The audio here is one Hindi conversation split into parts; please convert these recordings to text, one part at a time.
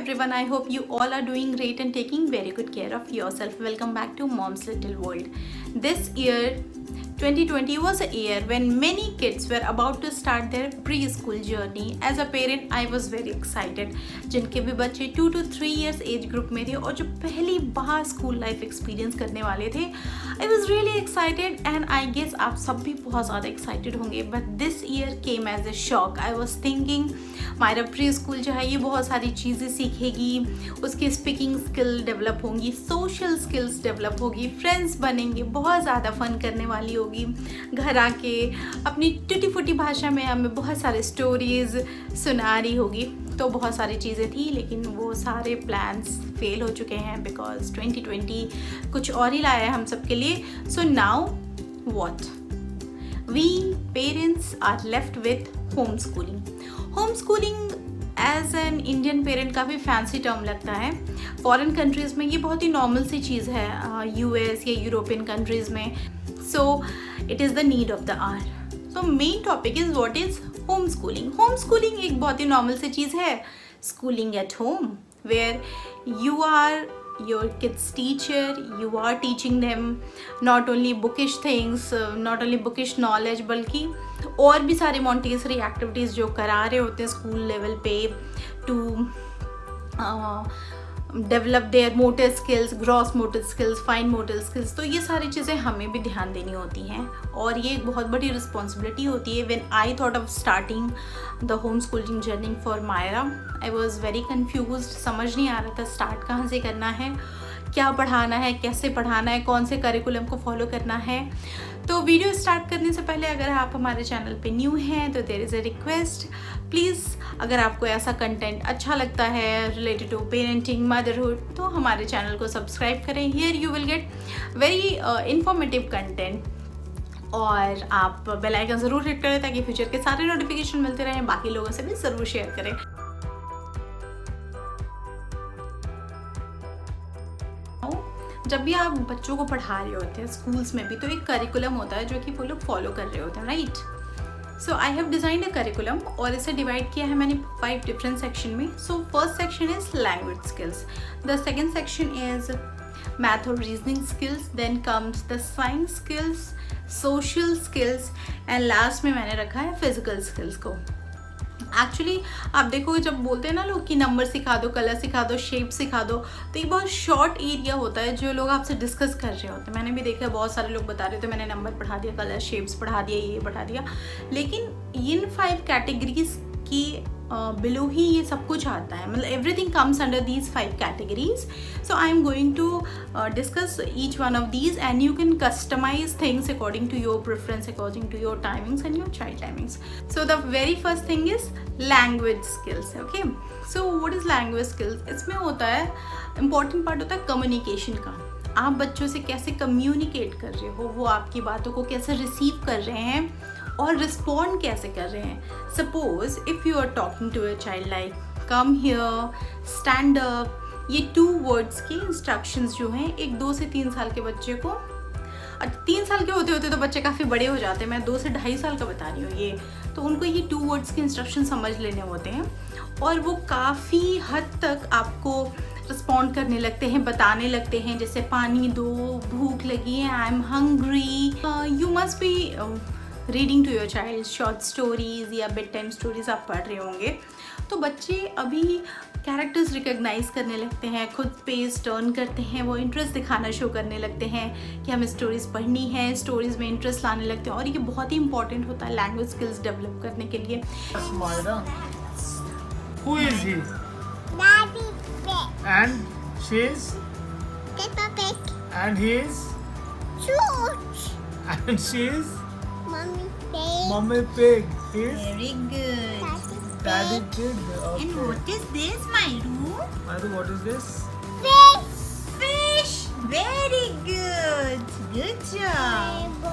everyone, I hope you all are doing great and taking very good care of yourself. Welcome back to Mom's Little World. This year 2020 was a year when many kids were about to start their preschool journey. As a parent, I was very excited. जिनके भी बच्चे 2 to 3 years एज ग्रुप में थे और जो पहली बार स्कूल लाइफ एक्सपीरियंस करने वाले थे, I was really excited and I guess आप सब भी बहुत ज़्यादा एक्साइटेड होंगे. But this year came as a shock. I was thinking Myra pre school जो है ये बहुत सारी चीज़ें सीखेगी, उसकी स्पीकिंग स्किल डेवलप होंगी, सोशल स्किल्स डेवलप होगी, फ्रेंड्स बनेंगे, बहुत ज़्यादा फन करने वाली होगी. घर आके अपनी टूटी फूटी भाषा में हमें बहुत सारे स्टोरीज सुना रही होगी. तो बहुत सारी चीज़ें थी, लेकिन वो सारे प्लान्स फेल हो चुके हैं बिकॉज 2020 कुछ और ही लाया है हम सब के लिए. So now what? We parents are left with home schooling. Home schooling as an Indian parent काफ़ी फैंसी टर्म लगता है. फॉरेन कंट्रीज़ में ये बहुत ही नॉर्मल सी चीज़ है, यूएस या यूरोपियन कंट्रीज़ में. So it is the need of the hour. So main topic is what is home schooling. Home schooling एक बहुत ही नॉर्मल सी चीज़ है. Schooling at home where you are your kids teacher, you are teaching them not only bookish things, not only bookish knowledge, बल्कि और भी सारे मॉन्टेसरी एक्टिविटीज़ जो करा रहे होते हैं स्कूल लेवल पे to develop their motor skills, gross motor skills, fine motor skills. तो ये सारी चीज़ें हमें भी ध्यान देनी होती हैं और ये एक बहुत बड़ी रिस्पॉन्सिबिलिटी होती है. When I thought of starting the home schooling journey for Myra, I was very confuse. समझ नहीं आ रहा था स्टार्ट कहाँ से करना है, क्या पढ़ाना है, कैसे पढ़ाना है, कौन से करिकुलम को फॉलो करना है. तो वीडियो स्टार्ट करने से पहले अगर आप हमारे चैनल पे न्यू हैं तो there is a request, please अगर आपको ऐसा कंटेंट अच्छा लगता है रिलेटेड टू पेरेंटिंग, मदरहुड, तो हमारे चैनल को सब्सक्राइब करें. Here you will get very informative content. और आप बेल आइकन ज़रूर हिट करें ताकि फ्यूचर के सारे नोटिफिकेशन मिलते रहें. बाकी लोगों से भी ज़रूर शेयर करें. जब भी आप बच्चों को पढ़ा रहे होते हैं स्कूल्स में भी, तो एक करिकुलम होता है जो कि वो लोग फॉलो कर रहे होते हैं, right? So I have designed a curriculum और इसे डिवाइड किया है मैंने 5 डिफरेंट सेक्शन में. So first section is language skills, the second section is math और reasoning skills, then comes the science skills, social skills and last में मैंने रखा है फिजिकल स्किल्स को. एक्चुअली आप देखोगे जब बोलते हैं ना लोग कि नंबर सिखा दो, कलर सिखा दो, शेप सिखा दो, तो ये बहुत शॉर्ट एरिया होता है जो लोग आपसे डिस्कस कर रहे होते हैं. मैंने भी देखा है बहुत सारे लोग बता रहे थे मैंने नंबर पढ़ा दिया, कलर शेप्स पढ़ा दिया, ये पढ़ा दिया, लेकिन इन 5 कैटेगरीज की बिलो ही ये सब कुछ आता है. मतलब everything comes under these 5 categories. So I am going to discuss each one of these and you can customise things according to your preference, according to your timings and your child timings. So the very first thing is language skills. Okay, so what is language skills? इसमें होता है इंपॉर्टेंट पार्ट होता है कम्युनिकेशन का. आप बच्चों से कैसे कम्युनिकेट कर रहे हो, वो आपकी बातों को कैसे रिसीव कर रहे हैं और रिस्पॉन्ड कैसे कर रहे हैं. Suppose if you are talking to a child like come here, stand up, ये 2 वर्ड्स की इंस्ट्रक्शंस जो हैं एक 2 से 3 साल के बच्चे को, 3 साल के होते होते तो बच्चे काफ़ी बड़े हो जाते हैं, मैं 2 से 2.5 साल का बता रही हूँ ये, तो उनको ये 2 वर्ड्स की इंस्ट्रक्शन समझ लेने होते हैं और वो काफ़ी हद तक आपको रिस्पॉन्ड करने लगते हैं, बताने लगते हैं, जैसे पानी दो, भूख लगी है, I am hungry. You must be reading to your child short stories या बेड टाइम स्टोरीज आप पढ़ रहे होंगे. तो बच्चे अभी कैरेक्टर्स रिकॉग्नाइज करने लगते हैं, खुद पेज टर्न करते हैं, वो इंटरेस्ट दिखाना शो करने लगते हैं कि हमें स्टोरीज पढ़नी है, स्टोरीज में इंटरेस्ट लाने लगते हैं और ये बहुत ही इंपॉर्टेंट होता है लैंग्वेज स्किल्स डेवलप करने के लिए. Who is he? Daddy Pig. And she is? Peppa Pig. And he is? George. And she is? Mommy Pig. Mummy Pig. He is? Very good. Daddy Pig. Okay. And what is this, Mayru? Mayru, what is this? Fish. Fish. Very good. Good job.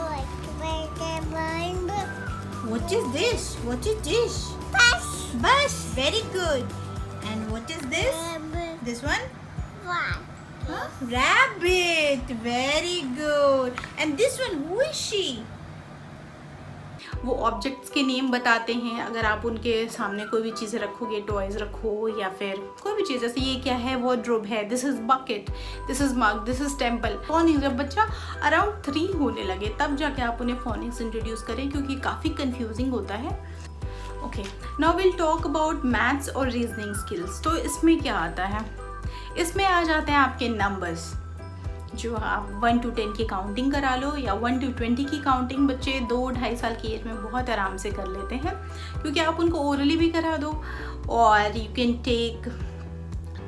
What is this? What is this? Fish. Bus. Very good. And what is this? This one? Huh? Rabbit. Very good. And this one, who is she? वो ऑब्जेक्ट्स के नेम बताते हैं। अगर आप उनके सामने कोई भी चीज़ें रखोगे, टॉयज़ रखो या फिर कोई भी चीज़, जैसे ये क्या है, वार्डरोब है, this is bucket, this is mug, this is temple. Phoenix जब बच्चा अराउंड 3 होने लगे तब जाके आप उन्हें फोनिक्स इंट्रोड्यूस करें, क्योंकि काफ़ी कंफ्यूजिंग होता है। Okay, now will talk about maths और रीजनिंग स्किल्स। तो इसमें क्या आता है, इसमें आ जाते हैं आपके नंबर्स, जो आप 1 to 10 की काउंटिंग करा लो या 1 to 20 की काउंटिंग बच्चे 2-2.5 साल की एज में बहुत आराम से कर लेते हैं, क्योंकि आप उनको ओरली भी करा दो। और you can take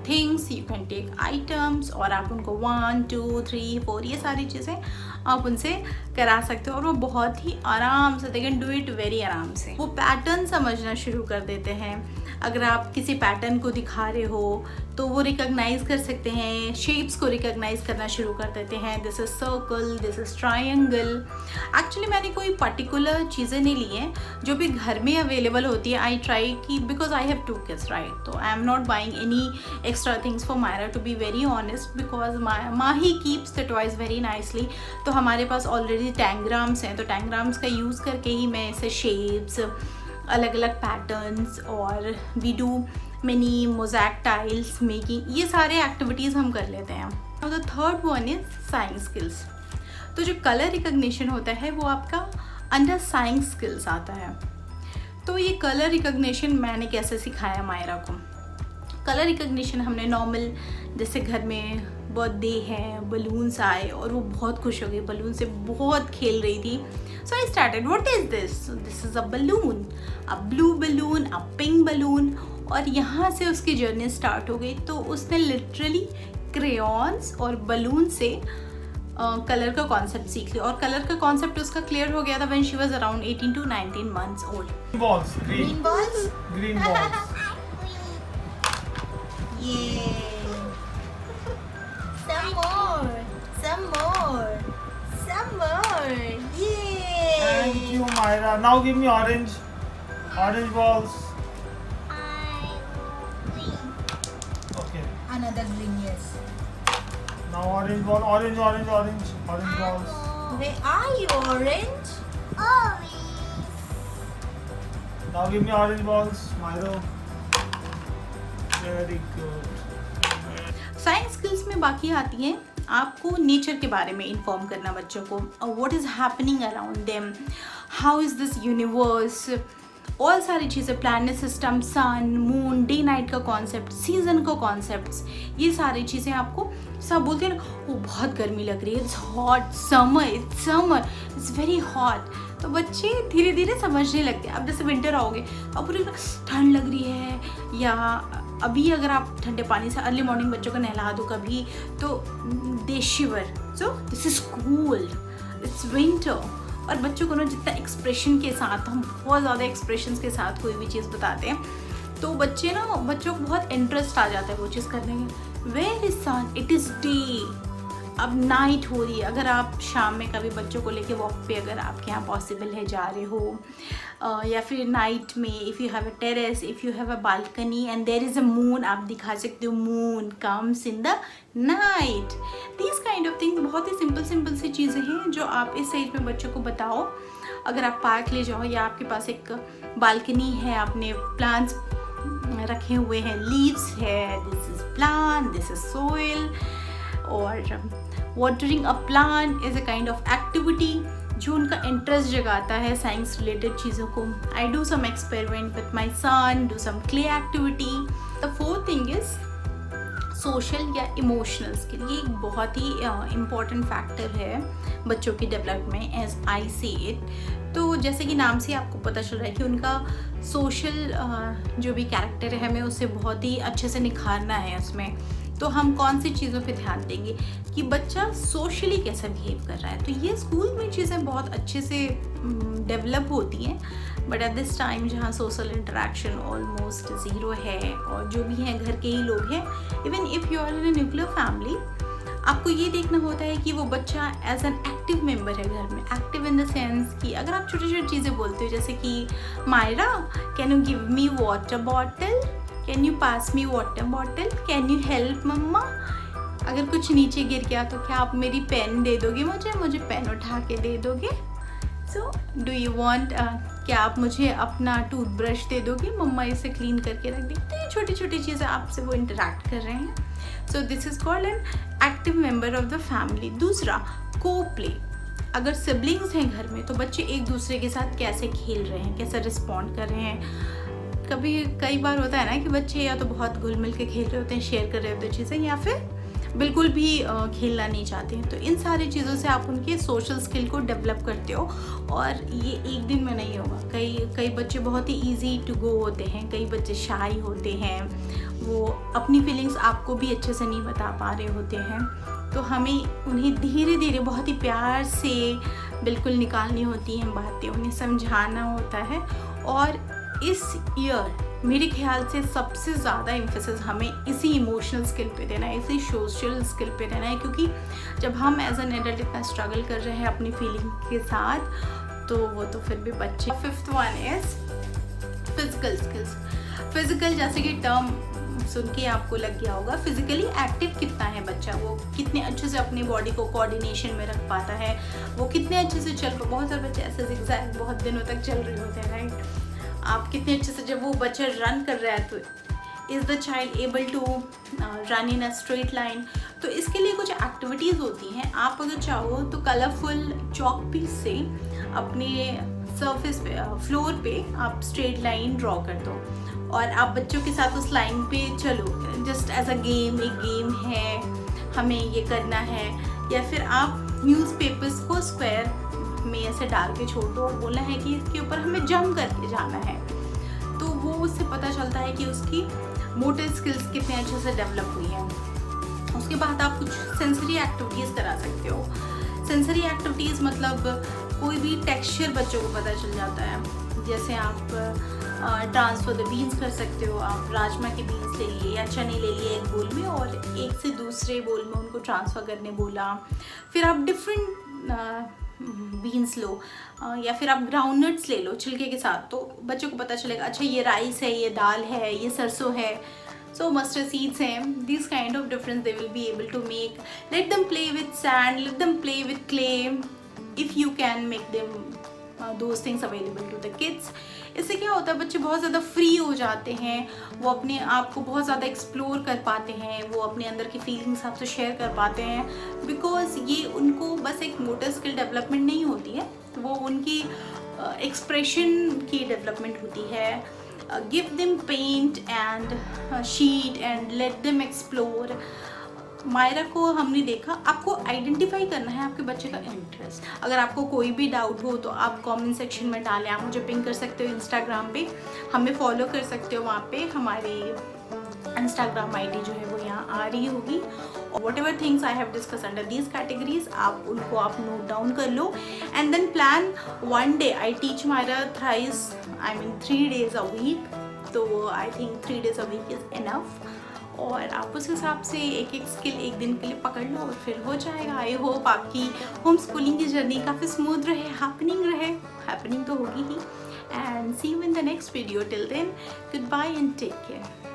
things, you can take items, और आप उनको 1 2 3 4 ये सारी चीज़ें आप उनसे करा सकते हो, और वो बहुत ही आराम से, they can do it very आराम से। वो पैटर्न समझना शुरू कर देते हैं। अगर आप किसी पैटर्न को दिखा रहे हो तो वो रिकॉग्नाइज कर सकते हैं, शेप्स को रिकॉग्नाइज करना शुरू कर देते हैं। This is circle, this is triangle. Actually मैंने कोई पर्टिकुलर चीज़ें नहीं ली हैं, जो भी घर में अवेलेबल होती है। आई ट्राई कि because I have 2 kids, right, तो I am not buying any extra things for Myra, to be very honest, because माँ ही keeps the toys very nicely. तो हमारे पास ऑलरेडी टैंग्राम्स हैं, तो टैंग्राम्स का यूज़ करके ही मैं ऐसे शेप्स, अलग अलग पैटर्न्स, और we do mini mosaic tiles making, ये सारे एक्टिविटीज़ हम कर लेते हैं। और the third one is science skills. तो जो कलर रिकॉग्निशन होता है वो आपका अंडर साइंस स्किल्स आता है। तो ये कलर रिकॉग्निशन मैंने कैसे सिखाया मायरा को। कलर रिकॉग्निशन हमने नॉर्मल, जैसे घर में बर्थडे है, बलून्स आए और वो बहुत खुश हो गई, बलून से बहुत खेल रही थी। So I started, what is this? This is a balloon, a blue balloon, a pink balloon, और यहाँ से उसकी जर्नी स्टार्ट हो गई। तो उसने लिटरली क्रेयॉन्स और बलून से कलर का कॉन्सेप्ट सीख लिया, और कलर का कॉन्सेप्ट उसका क्लियर हो गया था when she was around 18 to 19 months old। Balls, green balls? green balls. Yeah. Some more. Some more. Some more. Yeah. Thank you, Myra. Now give me orange balls. Okay. Another green, yes. Now orange ball, orange balls. Where are you, orange? Now give me orange balls, Myra. Very good. Science skills में बाकी आती हैं आपको नेचर के बारे में इन्फॉर्म करना बच्चों को, what is happening around them, how is this universe, और सारी चीज़ें, प्लैनेट सिस्टम, सन, मून, डे नाइट का कॉन्सेप्ट, सीजन का कॉन्सेप्ट्स, ये सारी चीज़ें आपको सब बोलते हैं ना, वो बहुत गर्मी लग रही है, it's hot, summer, it's very hot. तो बच्चे धीरे धीरे समझने लगते हैं। अब जैसे विंटर आओगे अब पूरी ठंड लग रही है, या अभी अगर आप ठंडे पानी से अर्ली मॉर्निंग बच्चों को नहला दो कभी, तो they shiver, so this is cold, it's winter. और बच्चों को ना जितना एक्सप्रेशन के साथ, हम बहुत ज़्यादा एक्सप्रेशंस के साथ कोई भी चीज़ बताते हैं, तो बच्चों को बहुत इंटरेस्ट आ जाता है वो चीज़ करने में। Where is sun, it is day, अब नाइट हो रही है। अगर आप शाम में कभी बच्चों को लेके वॉक पे, अगर आपके यहाँ पॉसिबल है, जा रहे हो, या फिर नाइट में, if you have a terrace, if you have a balcony and there is a moon, आप दिखा सकते हो moon comes in the night. These kind of things, बहुत ही सिंपल सी चीज़ें हैं जो आप इस एज में बच्चों को बताओ। अगर आप पार्क ले जाओ, या आपके पास एक बालकनी है, आपने प्लांट्स रखे हुए हैं, लीव्स है, this is plant, this is soil, और watering a plant is a kind of activity जो उनका इंटरेस्ट जगाता है साइंस रिलेटेड चीज़ों को। I do some experiment with my son, do some clay activity. The fourth thing is social या इमोशनल स्किल। ये एक बहुत ही इम्पॉर्टेंट फैक्टर है बच्चों की डेवलपमेंट में, एज आई सी इट। तो जैसे कि नाम से आपको पता चल रहा है कि उनका सोशल जो भी कैरेक्टर है, हमें उसे बहुत ही अच्छे से निखारना है उसमें। तो हम कौन सी चीज़ों पे ध्यान देंगे कि बच्चा सोशली कैसा बिहेव कर रहा है। तो ये स्कूल में चीज़ें बहुत अच्छे से डेवलप होती हैं, बट एट दिस टाइम जहाँ सोशल इंटरेक्शन ऑलमोस्ट ज़ीरो है, और जो भी हैं घर के ही लोग हैं, even if you are in a nuclear family, आपको ये देखना होता है कि वो बच्चा एज एन एक्टिव मेंबर है घर में। एक्टिव इन द सेंस कि अगर आप छोटी छोटी चीज़ें बोलते हो, जैसे कि Myra can you give me water bottle, can you pass me water bottle, can you help mamma. अगर कुछ नीचे गिर गया तो क्या आप मेरी पेन दे दोगे मुझे पेन उठा के दे दोगे। सो डू यू वांट क्या आप मुझे अपना टूथब्रश दे दोगे, मम्मा इसे क्लीन करके रख देगी। तो ये छोटी छोटी चीज़ें आपसे वो इंटरेक्ट कर रहे हैं। So this is called an active member of the family. दूसरा, को प्ले। अगर सिबलिंग्स हैं घर में तो बच्चे एक दूसरे के साथ कैसे खेल रहे हैं, कैसे रिस्पॉन्ड कर रहे हैं। कई बार होता है ना कि बच्चे या तो बहुत घुल मिल के खेल रहे होते हैं, शेयर कर रहे होते हैं चीज़ें, या फिर बिल्कुल भी खेलना नहीं चाहते हैं। तो इन सारी चीज़ों से आप उनके सोशल स्किल को डेवलप करते हो, और ये एक दिन में नहीं होगा। कई बच्चे बहुत ही ईजी टू गो होते हैं, कई बच्चे शाई होते हैं, वो अपनी फीलिंग्स आपको भी अच्छे से नहीं बता पा रहे होते हैं। तो हमें उन्हें धीरे धीरे बहुत ही प्यार से बिल्कुल निकालनी होती हैं बातें, उन्हें समझाना होता है। और इस ईयर मेरे ख्याल से सबसे ज़्यादा एम्फेसिस हमें इसी इमोशनल स्किल पे देना है, इसी सोशल स्किल पे देना है, क्योंकि जब हम एज एन एडल्ट इतना स्ट्रगल कर रहे हैं अपनी फीलिंग के साथ, तो वो तो फिर भी बच्चे। 5th one is physical skills. Physical, जैसे कि टर्म सुन के आपको लग गया होगा, फिजिकली एक्टिव कितना है बच्चा, वो कितने अच्छे से अपनी बॉडी को कोऑर्डिनेशन में रख पाता है, वो कितने अच्छे से चल। बहुत सारे बच्चे ऐसे जिगजैग बहुत दिनों तक चल रहे होते हैं, राइट। आप कितने अच्छे से, जब वो बच्चा रन कर रहा है तो is the child able to run in a straight line. तो इसके लिए कुछ एक्टिविटीज़ होती हैं। आप अगर चाहो तो कलरफुल चॉक पीस से अपने सरफेस पे, फ्लोर पे आप स्ट्रेट लाइन ड्रॉ कर दो, और आप बच्चों के साथ उस लाइन पे चलो, जस्ट एज अ गेम। एक गेम है, हमें ये करना है। या फिर आप न्यूज़पेपर्स को स्क्वायर में ऐसे डाल के छोड़ दो और बोलना है कि इसके ऊपर हमें जंप करके जाना है। तो वो उससे पता चलता है कि उसकी मोटर स्किल्स कितने अच्छे से डेवलप हुई हैं। उसके बाद आप कुछ सेंसरी एक्टिविटीज़ करा सकते हो। सेंसरी एक्टिविटीज़ मतलब कोई भी टेक्सचर बच्चों को पता चल जाता है। जैसे आप ट्रांसफर द बीन्स कर सकते हो। आप राजमा के बीन्स ले लिए या चने ले लिए एक बोल में, और एक से दूसरे बोल में उनको ट्रांसफ़र करने बोला। फिर आप डिफरेंट बीन्स लो, या फिर आप ग्राउंडनट्स ले लो छिलके के साथ, तो बच्चों को पता चलेगा अच्छा ये राइस है, ये दाल है, ये सरसों है, सो मस्टर्ड सीड्स हैं। This kind of difference they will be able to make. Let them play with sand, let them play with clay, if you can make them those things available to the kids. इससे क्या होता है, बच्चे बहुत ज़्यादा फ्री हो जाते हैं, वो अपने आप को बहुत ज़्यादा एक्सप्लोर कर पाते हैं, वो अपने अंदर की फीलिंग्स आपसे शेयर कर पाते हैं। बिकॉज ये उनको बस एक मोटर स्किल डेवलपमेंट नहीं होती है, वो उनकी एक्सप्रेशन की डेवलपमेंट होती है। Give them paint and sheet and let them explore. Myra को हमने देखा, आपको आइडेंटिफाई करना है आपके बच्चे का इंटरेस्ट। अगर आपको कोई भी डाउट हो तो आप कमेंट सेक्शन में डालें, आप मुझे पिंग कर सकते हो इंस्टाग्राम पे, हमें फॉलो कर सकते हो वहाँ पे। हमारी इंस्टाग्राम आईडी जो है वो यहाँ आ रही होगी। और whatever things I have discuss under these categories, आप उनको आप नोट डाउन कर लो and then plan one day. I teach Myra thrice, I mean 3 days a week, तो I think 3 days a week is enough. और आप उस हिसाब से एक एक स्किल एक दिन के लिए पकड़ लो और फिर हो जाएगा। आई होप आपकी होम स्कूलिंग की जर्नी काफ़ी स्मूथ रहे, हैपनिंग तो होगी ही। And see you in the next video. Till then, good bye and take care.